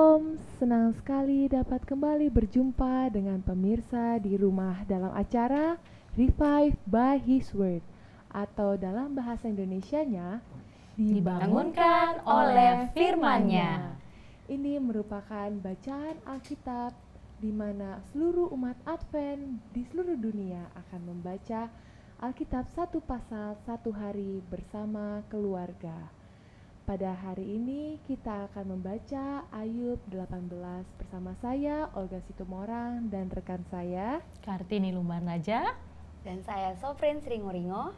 Shalom, senang sekali dapat kembali berjumpa dengan pemirsa di rumah dalam acara Revive by His Word, atau dalam bahasa Indonesianya, dibangunkan oleh firman-Nya. Ini merupakan bacaan Alkitab di mana seluruh umat Advent di seluruh dunia akan membaca Alkitab satu pasal satu hari bersama keluarga. Pada hari ini kita akan membaca Ayub 18 bersama saya, Olga Situmorang, dan rekan saya Kartini Lumbarnaja dan saya Sofrin Sringoringo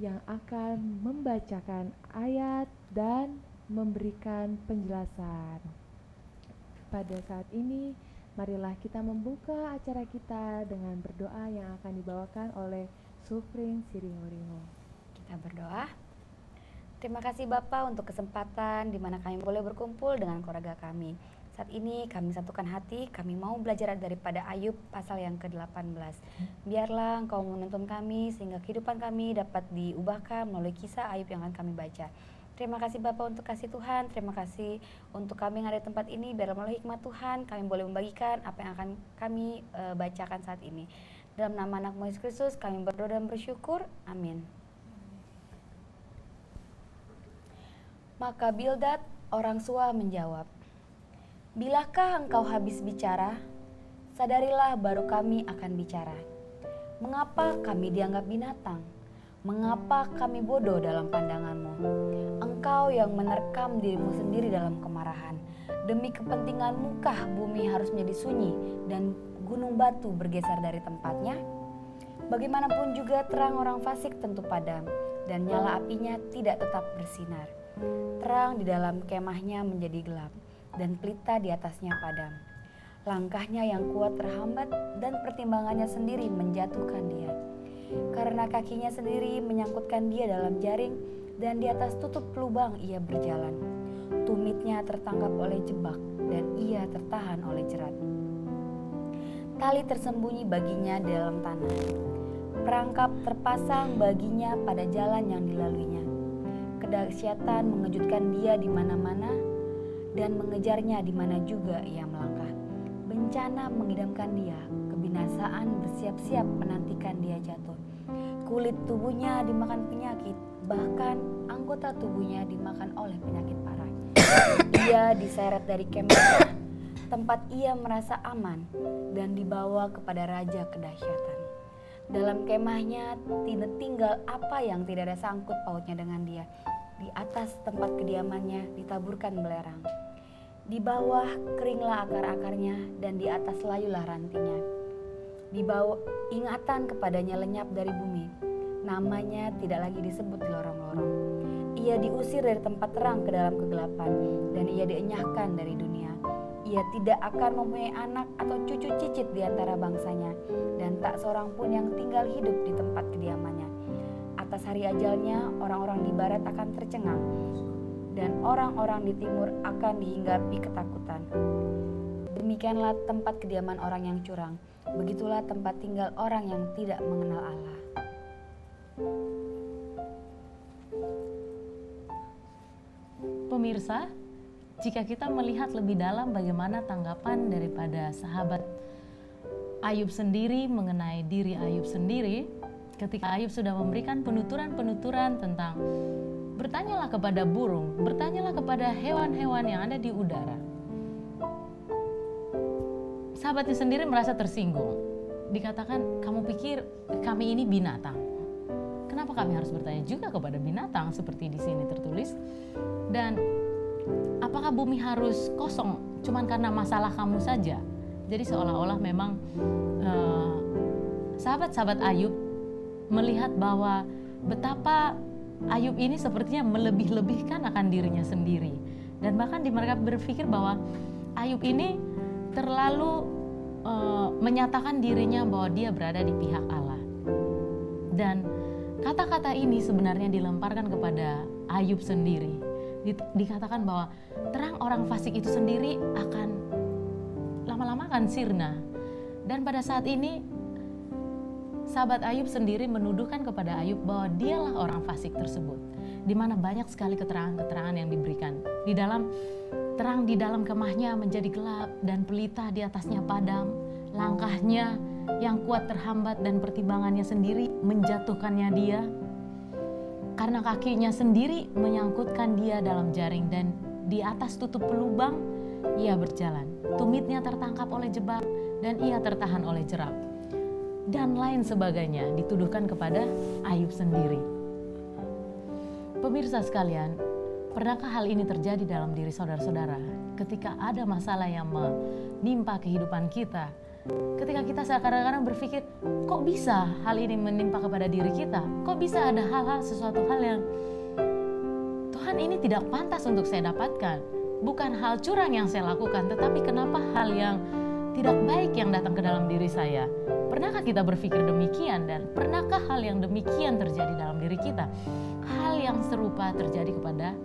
yang akan membacakan ayat dan memberikan penjelasan. Pada saat ini, marilah kita membuka acara kita dengan berdoa yang akan dibawakan oleh Sofrin Sringoringo. Kita berdoa. Terima kasih Bapak untuk kesempatan di mana kami boleh berkumpul dengan keluarga kami. Saat ini kami satukan hati, kami mau belajar daripada Ayub pasal yang ke-18. Biarlah Engkau menuntun kami sehingga kehidupan kami dapat diubahkan melalui kisah Ayub yang akan kami baca. Terima kasih Bapak untuk kasih Tuhan, terima kasih untuk kami yang ada di tempat ini. Biarlah melalui hikmat Tuhan kami boleh membagikan apa yang akan kami bacakan saat ini. Dalam nama anak-Mu Yesus Kristus kami berdoa dan bersyukur, amin. Maka Bildad orang Sua menjawab, "Bilakah engkau habis bicara? Sadarilah baru kami akan bicara. Mengapa kami dianggap binatang? Mengapa kami bodoh dalam pandanganmu? Engkau yang menerkam dirimu sendiri dalam kemarahan. Demi kepentinganmu kah bumi harus menjadi sunyi dan gunung batu bergeser dari tempatnya? Bagaimanapun juga terang orang fasik tentu padam, dan nyala apinya tidak tetap bersinar. Terang di dalam kemahnya menjadi gelap, dan pelita di atasnya padam. Langkahnya yang kuat terhambat, dan pertimbangannya sendiri menjatuhkan dia. Karena kakinya sendiri menyangkutkan dia dalam jaring, dan di atas tutup lubang ia berjalan. Tumitnya tertangkap oleh jebak, dan ia tertahan oleh jerat. Tali tersembunyi baginya di dalam tanah. Perangkap terpasang baginya pada jalan yang dilaluinya. Kedahsyatan mengejutkan dia di mana-mana dan mengejarnya di mana juga ia melangkah. Bencana mengidamkan dia, kebinasaan bersiap-siap menantikan dia jatuh. Kulit tubuhnya dimakan penyakit, bahkan anggota tubuhnya dimakan oleh penyakit parah. Ia diseret dari kemah, tempat ia merasa aman, dan dibawa kepada raja kedahsyatan. Dalam kemahnya tidak tinggal apa yang tidak ada sangkut pautnya dengan dia. Di atas tempat kediamannya ditaburkan belerang. Di bawah keringlah akar-akarnya, dan di atas layulah rantingnya. Di bawah ingatan kepadanya lenyap dari bumi. Namanya tidak lagi disebut di lorong-lorong. Ia diusir dari tempat terang ke dalam kegelapan, dan ia dienyahkan dari dunia. Ia tidak akan mempunyai anak atau cucu cicit di antara bangsanya, dan tak seorang pun yang tinggal hidup di tempat kediamannya. Atas hari ajalnya, orang-orang di barat akan tercengang, dan orang-orang di timur akan dihinggapi ketakutan. Demikianlah tempat kediaman orang yang curang, begitulah tempat tinggal orang yang tidak mengenal Allah. Pemirsa, jika kita melihat lebih dalam bagaimana tanggapan daripada sahabat Ayub sendiri mengenai diri Ayub sendiri, ketika Ayub sudah memberikan penuturan-penuturan tentang bertanyalah kepada burung, bertanyalah kepada hewan-hewan yang ada di udara. Sahabatnya sendiri merasa tersinggung. Dikatakan, kamu pikir kami ini binatang? Kenapa kami harus bertanya juga kepada binatang seperti di sini tertulis? Dan apakah bumi harus kosong cuman karena masalah kamu saja? Jadi seolah-olah memang sahabat-sahabat Ayub melihat bahwa betapa Ayub ini sepertinya melebih-lebihkan akan dirinya sendiri. Dan bahkan mereka berpikir bahwa Ayub ini terlalu menyatakan dirinya bahwa dia berada di pihak Allah. Dan kata-kata ini sebenarnya dilemparkan kepada Ayub sendiri. Dikatakan bahwa terang orang fasik itu sendiri akan lama-lama akan sirna. Dan pada saat ini sahabat Ayub sendiri menuduhkan kepada Ayub bahwa dialah orang fasik tersebut, di mana banyak sekali keterangan-keterangan yang diberikan di dalam Terang di dalam kemahnya menjadi gelap dan pelita di atasnya padam. Langkahnya yang kuat terhambat dan pertimbangannya sendiri menjatuhkannya dia. Karena kakinya sendiri menyangkutkan dia dalam jaring dan di atas tutup pelubang ia berjalan. Tumitnya tertangkap oleh jebak dan ia tertahan oleh jerat. Dan lain sebagainya dituduhkan kepada Ayub sendiri. Pemirsa sekalian, pernahkah hal ini terjadi dalam diri saudara-saudara? Ketika ada masalah yang menimpa kehidupan kita, ketika kita kadang-kadang berpikir, kok bisa hal ini menimpa kepada diri kita? Kok bisa ada sesuatu hal yang Tuhan ini tidak pantas untuk saya dapatkan? Bukan hal curang yang saya lakukan, tetapi kenapa hal yang tidak baik yang datang ke dalam diri saya? Pernahkah kita berpikir demikian? Dan pernahkah hal yang demikian terjadi dalam diri kita? Hal yang serupa terjadi kepada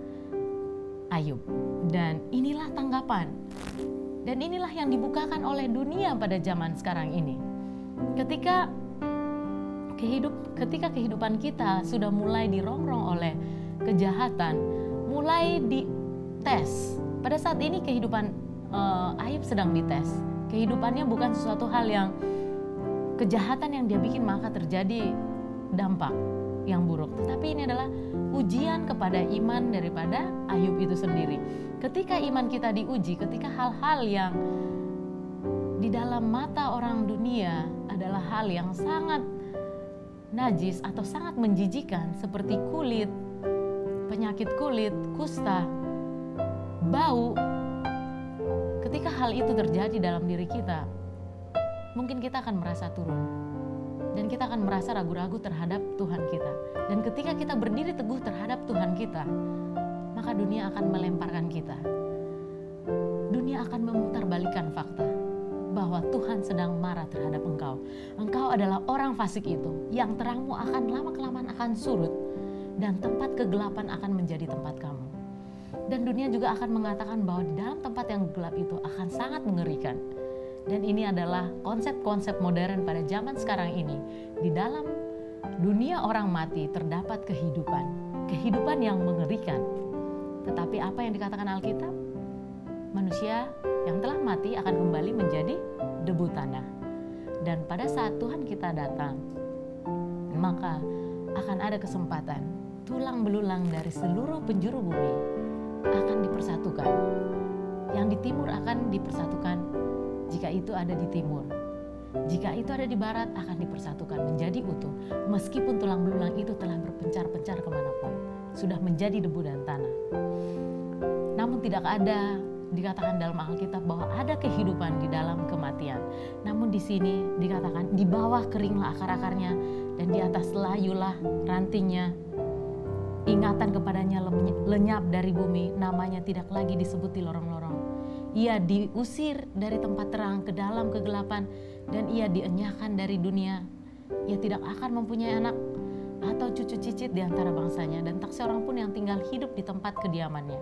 Ayub. Dan inilah tanggapan. Dan inilah yang dibukakan oleh dunia pada zaman sekarang ini. Ketika kehidupan kita sudah mulai dirongrong oleh kejahatan, mulai dites. Pada saat ini kehidupan Ayub sedang dites. Kehidupannya bukan sesuatu hal yang kejahatan yang dia bikin maka terjadi dampak yang buruk. Tetapi ini adalah ujian kepada iman daripada Ayub itu sendiri. Ketika iman kita diuji, ketika hal-hal yang di dalam mata orang dunia adalah hal yang sangat najis atau sangat menjijikan seperti kulit, penyakit kulit, kusta, bau. Ketika hal itu terjadi dalam diri kita, mungkin kita akan merasa turun. Dan kita akan merasa ragu-ragu terhadap Tuhan kita. Dan ketika kita berdiri teguh terhadap Tuhan kita, maka dunia akan melemparkan kita. Dunia akan memutarbalikkan fakta bahwa Tuhan sedang marah terhadap engkau. Engkau adalah orang fasik itu, yang terangmu akan lama-kelamaan akan surut, dan tempat kegelapan akan menjadi tempat kamu. Dan dunia juga akan mengatakan bahwa di dalam tempat yang gelap itu akan sangat mengerikan. Dan ini adalah konsep-konsep modern pada zaman sekarang ini. Di dalam dunia orang mati terdapat kehidupan. Kehidupan yang mengerikan. Tetapi apa yang dikatakan Alkitab? Manusia yang telah mati akan kembali menjadi debu tanah. Dan pada saat Tuhan kita datang, maka akan ada kesempatan. Tulang belulang dari seluruh penjuru bumi akan dipersatukan. Yang di timur akan dipersatukan jika itu ada di timur. Jika itu ada di barat akan dipersatukan menjadi utuh. Meskipun tulang belulang itu telah berpencar-pencar kemanapun, sudah menjadi debu dan tanah. Namun tidak ada dikatakan dalam Alkitab bahwa ada kehidupan di dalam kematian. Namun di sini dikatakan di bawah keringlah akar-akarnya dan di atas layulah rantingnya. Ingatan kepadanya lenyap dari bumi, namanya tidak lagi disebut di lorong-lorong. Ia diusir dari tempat terang ke dalam kegelapan dan ia dienyahkan dari dunia. Ia tidak akan mempunyai anak atau cucu cicit di antara bangsanya dan tak seorang pun yang tinggal hidup di tempat kediamannya.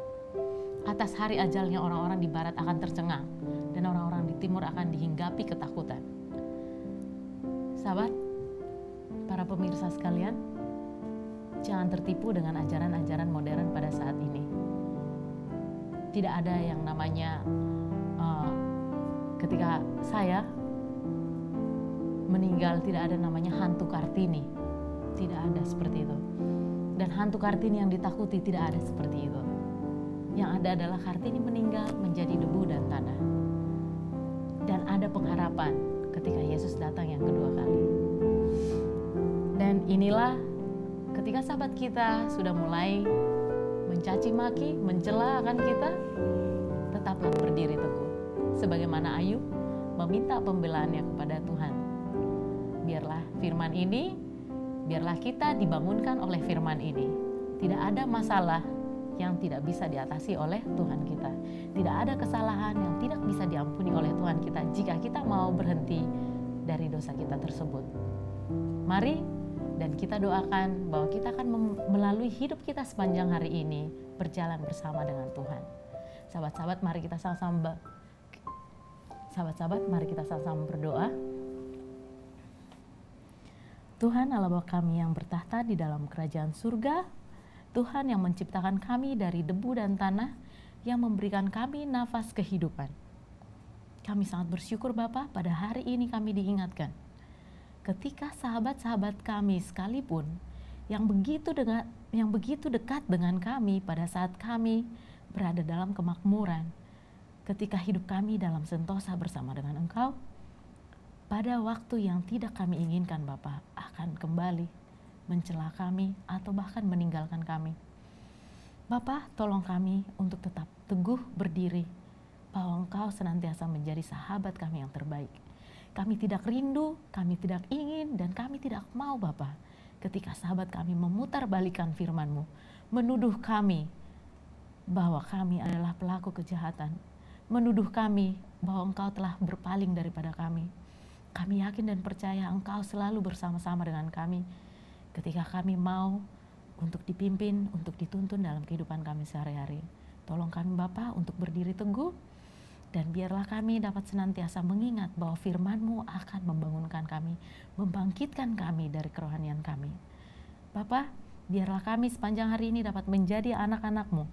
Atas hari ajalnya orang-orang di barat akan tercengang dan orang-orang di timur akan dihinggapi ketakutan. Sahabat, para pemirsa sekalian, jangan tertipu dengan ajaran-ajaran modern pada saat ini. Tidak ada yang namanya ketika saya meninggal tidak ada namanya hantu Kartini. Tidak ada seperti itu. Dan hantu Kartini yang ditakuti tidak ada seperti itu. Yang ada adalah Kartini meninggal menjadi debu dan tanah. Dan ada pengharapan ketika Yesus datang yang kedua kali. Dan inilah ketika sahabat kita sudah mulai mencaci maki, mencela akan kita, tetaplah berdiri teguh. Sebagaimana Ayub meminta pembelaannya kepada Tuhan. Biarlah firman ini, biarlah kita dibangunkan oleh firman ini. Tidak ada masalah yang tidak bisa diatasi oleh Tuhan kita. Tidak ada kesalahan yang tidak bisa diampuni oleh Tuhan kita jika kita mau berhenti dari dosa kita tersebut. Mari dan kita doakan bahwa kita akan melalui hidup kita sepanjang hari ini berjalan bersama dengan Tuhan. Sahabat-sahabat, mari kita sama-sama berdoa. Tuhan Allah Bapa kami yang bertahta di dalam kerajaan surga, Tuhan yang menciptakan kami dari debu dan tanah, yang memberikan kami nafas kehidupan. Kami sangat bersyukur Bapa, pada hari ini kami diingatkan. Ketika sahabat-sahabat kami sekalipun yang begitu dekat dengan kami pada saat kami berada dalam kemakmuran, ketika hidup kami dalam sentosa bersama dengan Engkau, pada waktu yang tidak kami inginkan Bapa akan kembali mencela kami atau bahkan meninggalkan kami. Bapa, tolong kami untuk tetap teguh berdiri bahwa Engkau senantiasa menjadi sahabat kami yang terbaik. Kami tidak rindu, kami tidak ingin, dan kami tidak mau Bapa, ketika sahabat kami memutarbalikkan firman-Mu, menuduh kami bahwa kami adalah pelaku kejahatan, menuduh kami bahwa Engkau telah berpaling daripada kami. Kami yakin dan percaya Engkau selalu bersama-sama dengan kami ketika kami mau untuk dipimpin, untuk dituntun dalam kehidupan kami sehari-hari. Tolong kami Bapa untuk berdiri teguh, dan biarlah kami dapat senantiasa mengingat bahwa firman-Mu akan membangunkan kami, membangkitkan kami dari kerohanian kami. Bapa, biarlah kami sepanjang hari ini dapat menjadi anak-anak-Mu,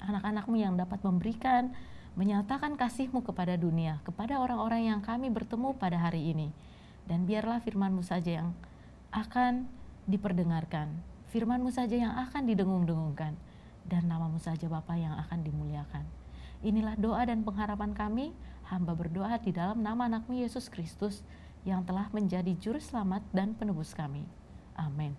anak-anak-Mu yang dapat memberikan, menyatakan kasih-Mu kepada dunia, kepada orang-orang yang kami bertemu pada hari ini. Dan biarlah firman-Mu saja yang akan diperdengarkan, firman-Mu saja yang akan didengung-dengungkan, dan nama-Mu saja Bapa yang akan dimuliakan. Inilah doa dan pengharapan kami, hamba berdoa di dalam nama anak-Mu Yesus Kristus yang telah menjadi juru selamat dan penebus kami. Amin.